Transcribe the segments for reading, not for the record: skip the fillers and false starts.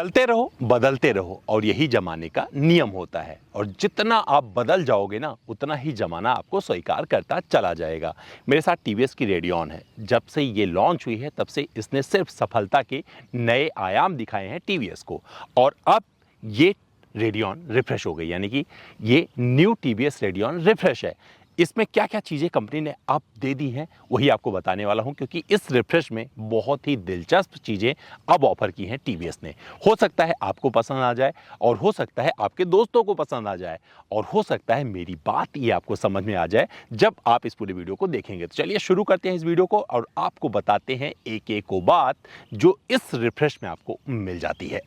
चलते रहो, बदलते रहो और यही जमाने का नियम होता है। और जितना आप बदल जाओगे ना, उतना ही जमाना आपको स्वीकार करता चला जाएगा। मेरे साथ टीवीएस की रेडियन है। जब से ये लॉन्च हुई है तब से इसने सिर्फ सफलता के नए आयाम दिखाए हैं टीवीएस को। और अब ये रेडियन रिफ्रेश हो गई, यानी कि ये न्यू टीवीएस रेडियन रिफ्रेश है। इसमें क्या क्या चीज़ें कंपनी ने अब दे दी हैं वही आपको बताने वाला हूं, क्योंकि इस रिफ्रेश में बहुत ही दिलचस्प चीज़ें अब ऑफर की हैं टीवीएस ने। हो सकता है आपको पसंद आ जाए, और हो सकता है आपके दोस्तों को पसंद आ जाए, और हो सकता है मेरी बात ये आपको समझ में आ जाए जब आप इस पूरे वीडियो को देखेंगे। तो चलिए शुरू करते हैं इस वीडियो को और आपको बताते हैं एक एक को बात जो इस रिफ्रेश में आपको मिल जाती है।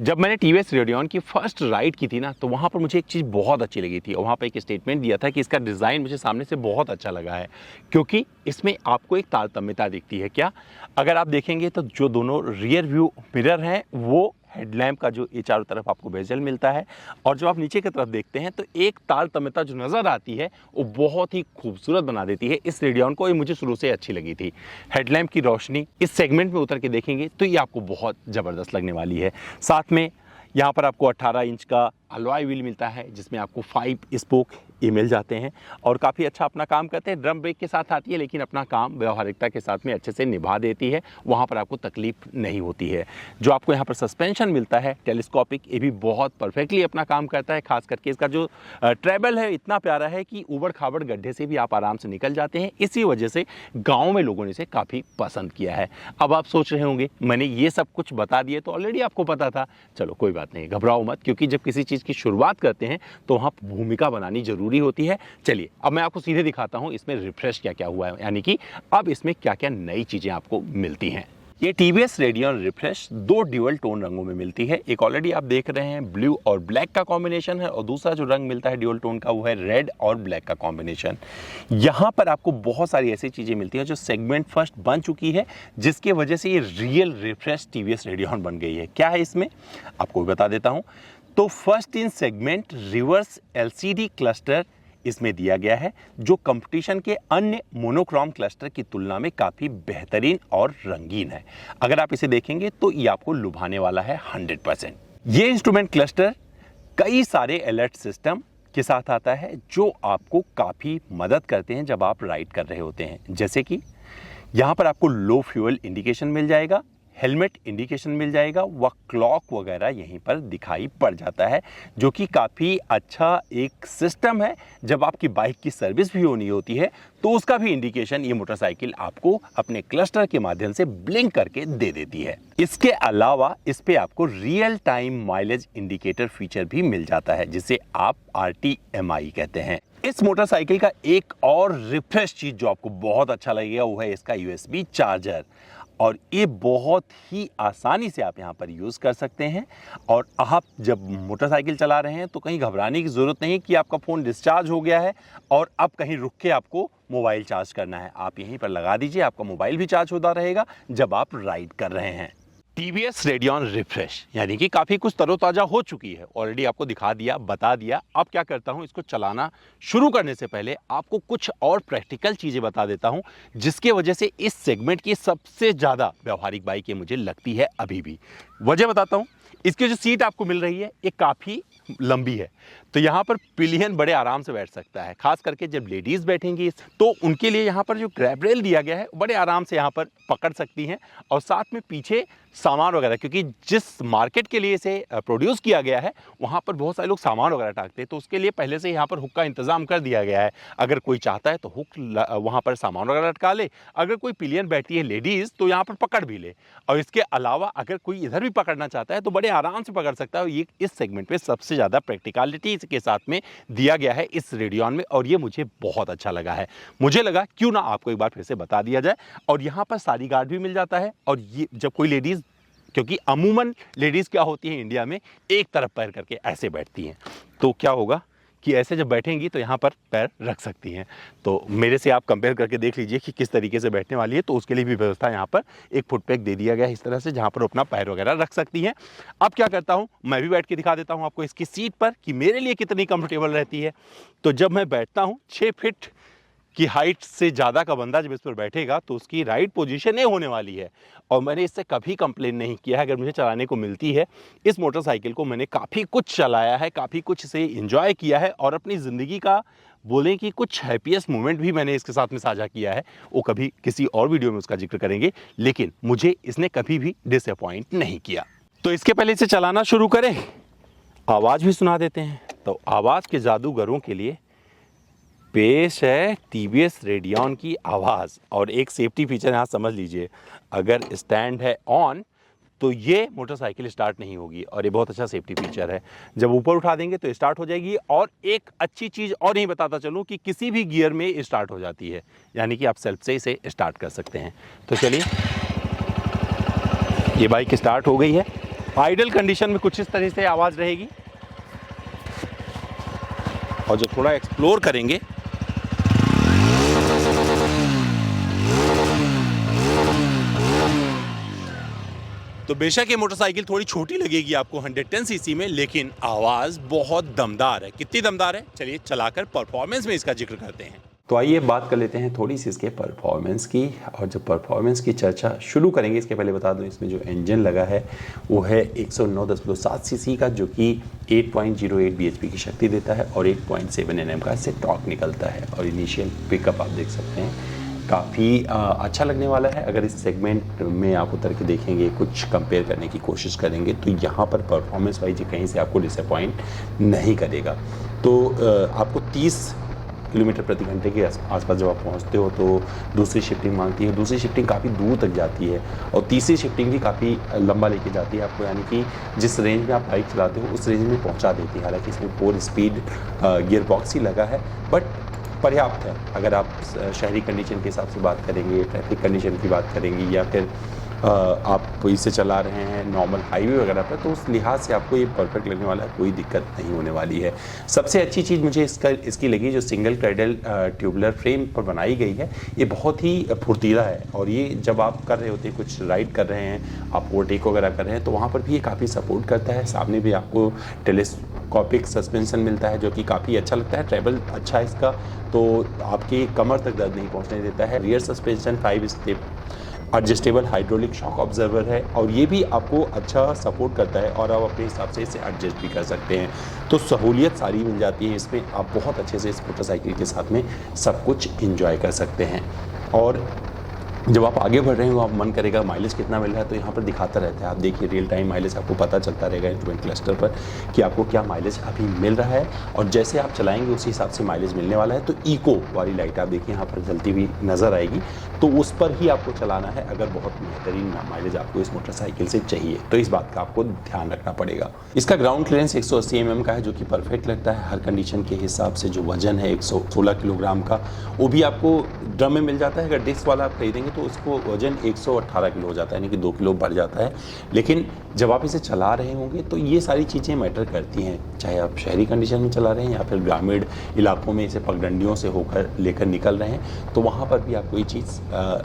जब मैंने टीवीएस रेडियन की फर्स्ट राइड की थी ना, तो वहाँ पर मुझे एक चीज़ बहुत अच्छी लगी थी। और वहाँ पर एक स्टेटमेंट दिया था कि इसका डिज़ाइन मुझे सामने से बहुत अच्छा लगा है, क्योंकि इसमें आपको एक तारतम्यता दिखती है। क्या? अगर आप देखेंगे तो जो दोनों रियर व्यू मिरर हैं वो हेडलैम्प का जो ये चारों तरफ आपको बेजल मिलता है, और जब आप नीचे की तरफ देखते हैं तो एक तारतम्यता जो नज़र आती है वो बहुत ही खूबसूरत बना देती है इस रेडियन को। ये मुझे शुरू से अच्छी लगी थी। हेडलैम्प की रोशनी इस सेगमेंट में उतर के देखेंगे तो ये आपको बहुत ज़बरदस्त लगने वाली है। साथ में यहाँ पर आपको 18 इंच का अलॉय व्हील मिलता है, जिसमें आपको 5 स्पोक ये मिल जाते हैं और काफ़ी अच्छा अपना काम करते हैं। ड्रम ब्रेक के साथ आती है, लेकिन अपना काम व्यवहारिकता के साथ में अच्छे से निभा देती है। वहाँ पर आपको तकलीफ नहीं होती है। जो आपको यहाँ पर सस्पेंशन मिलता है टेलीस्कोपिक, ये भी बहुत परफेक्टली अपना काम करता है। खास करके इसका जो ट्रैवल है इतना प्यारा है कि ऊबड़ खाबड़ गड्ढे से भी आप आराम से निकल जाते हैं। इसी वजह से गाँव में लोगों ने इसे काफ़ी पसंद किया है। अब आप सोच रहे होंगे मैंने ये सब कुछ बता दिए तो ऑलरेडी आपको पता था। चलो कोई बात नहीं, घबराओ मत, क्योंकि जब किसी चीज़ की शुरुआत करते हैं तो वहाँ भूमिका बनानी जरूरी होती है। चलिए अब मैं आपको सीधे दिखाता हूँ इसमें रिफ्रेश क्या क्या हुआ है, यानी कि अब इसमें क्या क्या नई चीजें आपको मिलती हैं। ये TVS radian refresh 2 dual tone रंगों में मिलती है। एक ऑलरेडी आप देख रहे हैं ब्लू और ब्लैक का कॉम्बिनेशन है, और दूसरा जो रंग मिलता है ड्यूअल टोन का वो है रेड और ब्लैक का कॉम्बिनेशन। यहाँ पर आपको बहुत सारी ऐसी चीजें मिलती हैं जो सेगमेंट फर्स्ट बन चुकी है, जिसकी वजह से ये रियल रिफ्रेश टीवीएस रेडियन बन गई है। क्या है इसमें आपको बता देता हूँ। तो first in segment reverse LCD cluster इसमें दिया गया है, जो कंपटीशन के अन्य मोनोक्रोम क्लस्टर की तुलना में काफ़ी बेहतरीन और रंगीन है। अगर आप इसे देखेंगे तो ये आपको लुभाने वाला है 100%। ये इंस्ट्रूमेंट क्लस्टर कई सारे अलर्ट सिस्टम के साथ आता है जो आपको काफ़ी मदद करते हैं जब आप राइड कर रहे होते हैं। जैसे कि यहाँ पर आपको लो फ्यूल इंडिकेशन मिल जाएगा, हेलमेट इंडिकेशन मिल जाएगा, व क्लॉक वगैरह यहीं पर दिखाई पड़ जाता है, जो कि काफ़ी अच्छा एक सिस्टम है। जब आपकी बाइक की सर्विस भी होनी होती है तो उसका भी इंडिकेशन ये मोटरसाइकिल आपको अपने क्लस्टर के माध्यम से ब्लिंक करके दे देती है। इसके अलावा इस पे आपको real time mileage indicator feature भी मिल जाता है, जिसे आप RTMI कहते हैं। इस मोटरसाइकिल का एक और रिफ्रेश चीज जो आपको बहुत अच्छा लगेगा वो है इसका USB चार्जर, और ये बहुत ही आसानी से आप यहाँ पर यूज़ कर सकते हैं। और आप जब मोटरसाइकिल चला रहे हैं तो कहीं घबराने की ज़रूरत नहीं कि आपका फ़ोन डिस्चार्ज हो गया है और अब कहीं रुक के आपको मोबाइल चार्ज करना है। आप यहीं पर लगा दीजिए, आपका मोबाइल भी चार्ज होता रहेगा जब आप राइड कर रहे हैं। टीवीएस रेडियन रिफ्रेश यानी कि काफ़ी कुछ तरोताज़ा हो चुकी है, ऑलरेडी आपको दिखा दिया, बता दिया। अब क्या करता हूं, इसको चलाना शुरू करने से पहले आपको कुछ और प्रैक्टिकल चीज़ें बता देता हूं, जिसके वजह से इस सेगमेंट की सबसे ज़्यादा व्यवहारिक बाइक ये मुझे लगती है अभी भी। वजह बताता हूं। इसकी जो सीट आपको मिल रही है ये काफ़ी लंबी है, तो यहाँ पर पिलियन बड़े आराम से बैठ सकता है। खास करके जब लेडीज़ बैठेंगी तो उनके लिए यहाँ पर जो ग्रैब रेल दिया गया है बड़े आराम से यहाँ पर पकड़ सकती हैं। और साथ में पीछे सामान वगैरह, क्योंकि जिस मार्केट के लिए इसे प्रोड्यूस किया गया है वहाँ पर बहुत सारे लोग सामान वगैरह टांगते हैं, तो उसके लिए पहले से यहाँ पर हुक का इंतज़ाम कर दिया गया है। अगर कोई चाहता है तो हुक वहाँ पर सामान वगैरह लटका ले, अगर कोई पिलियन बैठती है लेडीज़ तो यहाँ पर पकड़ भी ले। और इसके अलावा अगर कोई इधर भी पकड़ना चाहता है तो बड़े आराम से पकड़ सकता है। ये इस सेगमेंट पे सबसे ज़्यादा प्रैक्टिकलिटी के साथ में दिया गया है इस रेडियन में, और ये मुझे बहुत अच्छा लगा है। मुझे लगा क्यों ना आपको एक बार फिर से बता दिया जाए। और यहाँ पर सारी गार्ड भी मिल जाता है, और ये जब कोई लेडीज़ क्योंकि अमूमन लेडीज़ क्या होती हैं इंडिया में, एक तरफ पैर करके ऐसे बैठती हैं। तो क्या होगा कि ऐसे जब बैठेंगी तो यहाँ पर पैर रख सकती हैं। तो मेरे से आप कंपेयर करके देख लीजिए कि किस तरीके से बैठने वाली है। तो उसके लिए भी व्यवस्था यहाँ पर एक फुट पैक दे दिया गया है इस तरह से, जहाँ पर अपना पैर वगैरह रख सकती हैं। अब क्या करता हूँ, मैं भी बैठ के दिखा देता हूँ आपको इसकी सीट पर कि मेरे लिए कितनी कंफर्टेबल रहती है। तो जब मैं बैठता हूँ, 6 फीट की हाइट से ज़्यादा का बंदा जब इस पर बैठेगा तो उसकी राइट पोजीशन ये होने वाली है। और मैंने इससे कभी कंप्लेन नहीं किया है। अगर मुझे चलाने को मिलती है इस मोटरसाइकिल को, मैंने काफ़ी कुछ चलाया है, काफ़ी कुछ इसे एंजॉय किया है और अपनी ज़िंदगी का बोलें कि कुछ हैप्पीएस्ट मोमेंट भी मैंने इसके साथ में साझा किया है। वो कभी किसी और वीडियो में उसका जिक्र करेंगे, लेकिन मुझे इसने कभी भी डिसअपॉइंट नहीं किया। तो इसके पहले इसे चलाना शुरू करें, आवाज़ भी सुना देते हैं। तो आवाज़ के जादूगरों के लिए पेश है टीवीएस रेडियन की आवाज़। और एक सेफ्टी फीचर यहाँ समझ लीजिए, अगर स्टैंड है ऑन तो ये मोटरसाइकिल स्टार्ट नहीं होगी, और ये बहुत अच्छा सेफ्टी फीचर है। जब ऊपर उठा देंगे तो स्टार्ट हो जाएगी। और एक अच्छी चीज़ और नहीं बताता चलूँ कि किसी भी गियर में स्टार्ट हो जाती है, यानी कि आप सेल्फ से इसे स्टार्ट कर सकते हैं। तो चलिए, ये बाइक स्टार्ट हो गई है। आइडल कंडीशन में कुछ इस तरह से आवाज़ रहेगी, और जब थोड़ा एक्सप्लोर करेंगे तो बेशक ये मोटरसाइकिल थोड़ी छोटी लगेगी आपको 110 सीसी में, लेकिन आवाज़ बहुत दमदार है। कितनी दमदार है, चलिए चलाकर परफॉर्मेंस में इसका जिक्र करते हैं। तो आइए बात कर लेते हैं थोड़ी सी इसके परफॉर्मेंस की। और जब परफॉर्मेंस की चर्चा शुरू करेंगे, इसके पहले बता दूं इसमें जो इंजन लगा है वो है 109.7 सीसी का, जो कि 8.08 bhp की शक्ति देता है और 8.7 Nm का इससे टॉर्क निकलता है। और इनिशियल पिकअप आप देख सकते हैं काफ़ी अच्छा लगने वाला है। अगर इस सेगमेंट में आप उतर के देखेंगे, कुछ कंपेयर करने की कोशिश करेंगे, तो यहाँ पर परफॉर्मेंस वाइज कहीं से आपको डिसअपॉइंट नहीं करेगा। तो आपको 30 किलोमीटर प्रति घंटे के आसपास जब आप पहुंचते हो तो दूसरी शिफ्टिंग मांगती है। दूसरी शिफ्टिंग काफ़ी दूर तक जाती है, और तीसरी शिफ्टिंग भी काफ़ी लंबा लेके जाती है आपको, यानी कि जिस रेंज में आप बाइक चलाते हो उस रेंज में पहुंचा देती है। हालांकि इसमें 4 स्पीड गियर बॉक्स ही लगा है, बट पर्याप्त है। अगर आप शहरी कंडीशन के हिसाब से बात करेंगे, ट्रैफिक कंडीशन की बात करेंगे, या फिर आप इसे चला रहे हैं नॉर्मल हाईवे वगैरह पर, तो उस लिहाज से आपको ये परफेक्ट लगने वाला है, कोई दिक्कत नहीं होने वाली है। सबसे अच्छी चीज़ मुझे इसकी लगी जो सिंगल क्रेडल ट्यूबुलर फ्रेम पर बनाई गई है, ये बहुत ही फुर्तीला है। और ये जब आप कर रहे होते हैं, कुछ राइड कर रहे हैं, आप ओवरटेक वगैरह कर रहे हैं, तो वहाँ पर भी ये काफ़ी सपोर्ट करता है। सामने भी आपको टेलीस्कोपिक सस्पेंशन मिलता है, जो कि काफ़ी अच्छा लगता है। ट्रैवल अच्छा है इसका, तो आपकी कमर तक दर्द नहीं पहुँचने देता है। Rear suspension 5 step adjustable hydraulic shock observer है, और ये भी आपको अच्छा सपोर्ट करता है, और आप अपने हिसाब से इसे एडजस्ट भी कर सकते हैं। तो सहूलियत सारी मिल जाती है इसमें, आप बहुत अच्छे से इस मोटरसाइकिल के साथ में सब कुछ इंजॉय कर सकते हैं। और जब आप आगे बढ़ रहे हो, आप मन करेगा माइलेज कितना मिल रहा है, तो यहाँ पर दिखाता रहता है। आप देखिए रियल टाइम माइलेज आपको पता चलता रहेगा इंस्ट्रूमेंट क्लस्टर पर कि आपको क्या माइलेज अभी मिल रहा है, और जैसे आप चलाएंगे उसी हिसाब से माइलेज मिलने वाला है। तो इको वाली लाइट आप देखिए यहाँ पर जलती हुई नज़र आएगी, तो उस पर ही आपको चलाना है अगर बहुत बेहतरीन माइलेज आपको इस मोटरसाइकिल से चाहिए। तो इस बात का आपको ध्यान रखना पड़ेगा। इसका ग्राउंड क्लियरेंस 180 mm का है, जो कि परफेक्ट लगता है हर कंडीशन के हिसाब से। जो वजन है 116 किलोग्राम का, वो भी आपको ड्रम में मिल जाता है। अगर डिस्क वाला आप खरीदेंगे तो उसको वजन 118 किलो हो जाता है, यानी कि 2 किलो बढ़ जाता है। लेकिन जब आप इसे चला रहे होंगे तो ये सारी चीज़ें मैटर करती हैं, चाहे आप शहरी कंडीशन में चला रहे हैं या फिर ग्रामीण इलाकों में इसे पगडंडियों से होकर लेकर निकल रहे हैं, तो वहाँ पर भी आपको ये चीज़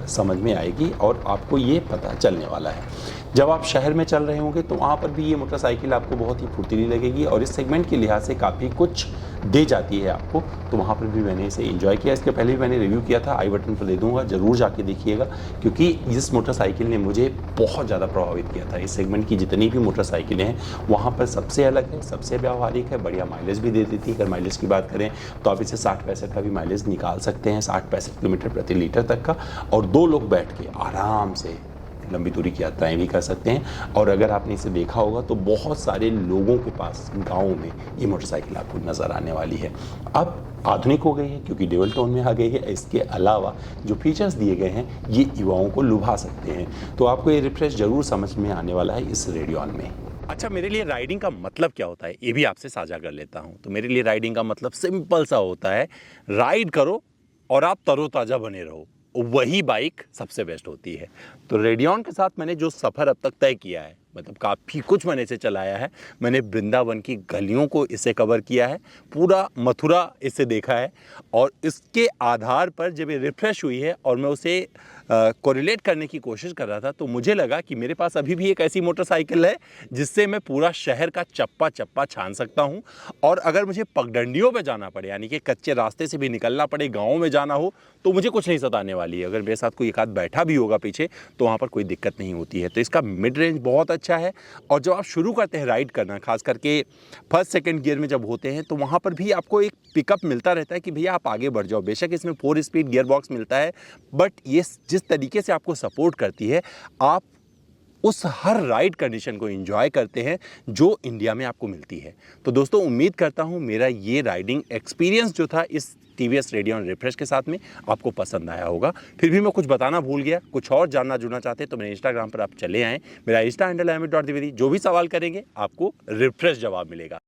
समझ में आएगी और आपको ये पता चलने वाला है। जब आप शहर में चल रहे होंगे तो वहाँ पर भी ये मोटरसाइकिल आपको बहुत ही फुर्तीली लगेगी, और इस सेगमेंट के लिहाज से काफ़ी कुछ दे जाती है आपको। तो वहाँ पर भी मैंने इसे एंजॉय किया। इसके पहले भी मैंने रिव्यू किया था, आई बटन पर दे दूंगा, ज़रूर जाके देखिएगा, क्योंकि इस मोटरसाइकिल ने मुझे बहुत ज़्यादा प्रभावित किया था। इस सेगमेंट की जितनी भी मोटरसाइकिलें हैं वहाँ पर सबसे अलग है, सबसे व्यावहारिक है, बढ़िया माइलेज भी दे देती है। अगर माइलेज की बात करें तो आप इसे 60-65 का भी माइलेज निकाल सकते हैं, 60-65 किलोमीटर प्रति लीटर तक का, और 2 लोग बैठ के आराम से लंबी दूरी की यात्राएं भी कर सकते हैं। और अगर आपने इसे देखा होगा तो बहुत सारे लोगों के पास गाँव में ये मोटरसाइकिल आपको नज़र आने वाली है। अब आधुनिक हो गई है क्योंकि ड्यूल टोन में आ गई है। इसके अलावा जो फीचर्स दिए गए हैं ये युवाओं को लुभा सकते हैं, तो आपको ये रिफ्रेश जरूर समझ में आने वाला है इस रेडियन में। अच्छा, मेरे लिए राइडिंग का मतलब क्या होता है ये भी आपसे साझा कर लेता हूँ। तो मेरे लिए राइडिंग का मतलब सिंपल सा होता है, राइड करो और आप तरोताज़ा बने रहो, वही बाइक सबसे बेस्ट होती है। तो रेडियन के साथ मैंने जो सफ़र अब तक तय किया है, मतलब काफ़ी कुछ मैंने इसे चलाया है। मैंने वृंदावन की गलियों को इसे कवर किया है, पूरा मथुरा इसे देखा है, और इसके आधार पर जब ये रिफ़्रेश हुई है और मैं उसे कोरिलेट करने की कोशिश कर रहा था, तो मुझे लगा कि मेरे पास अभी भी एक ऐसी मोटरसाइकिल है जिससे मैं पूरा शहर का चप्पा चप्पा छान सकता हूं। और अगर मुझे पगडंडियों पे जाना पड़े, यानी कि कच्चे रास्ते से भी निकलना पड़े, गाँव में जाना हो, तो मुझे कुछ नहीं सताने वाली है। अगर मेरे साथ कोई एक आध बैठा भी होगा पीछे, तो वहाँ पर कोई दिक्कत नहीं होती है। तो इसका मिड रेंज बहुत अच्छा है। और जब आप शुरू करते हैं राइड करना, खास करके फर्स्ट सेकंड गियर में जब होते हैं, तो वहाँ पर भी आपको एक पिकअप मिलता रहता है कि भैया आप आगे बढ़ जाओ। बेशक इसमें 4 स्पीड गियर बॉक्स मिलता है, बट ये जिस तरीके से आपको सपोर्ट करती है, आप उस हर राइड कंडीशन को एंजॉय करते हैं जो इंडिया में आपको मिलती है। तो दोस्तों, उम्मीद करता हूँ मेरा ये राइडिंग एक्सपीरियंस जो था इस TVS रेडियन रिफ्रेश के साथ में आपको पसंद आया होगा। फिर भी मैं कुछ बताना भूल गया, कुछ और जानना जुड़ना चाहते हैं तो मेरे इंस्टाग्राम पर आप चले आएँ। मेरा इंस्टा हैंडल है amit.dwivedi। जो भी सवाल करेंगे आपको रिफ्रेश जवाब मिलेगा।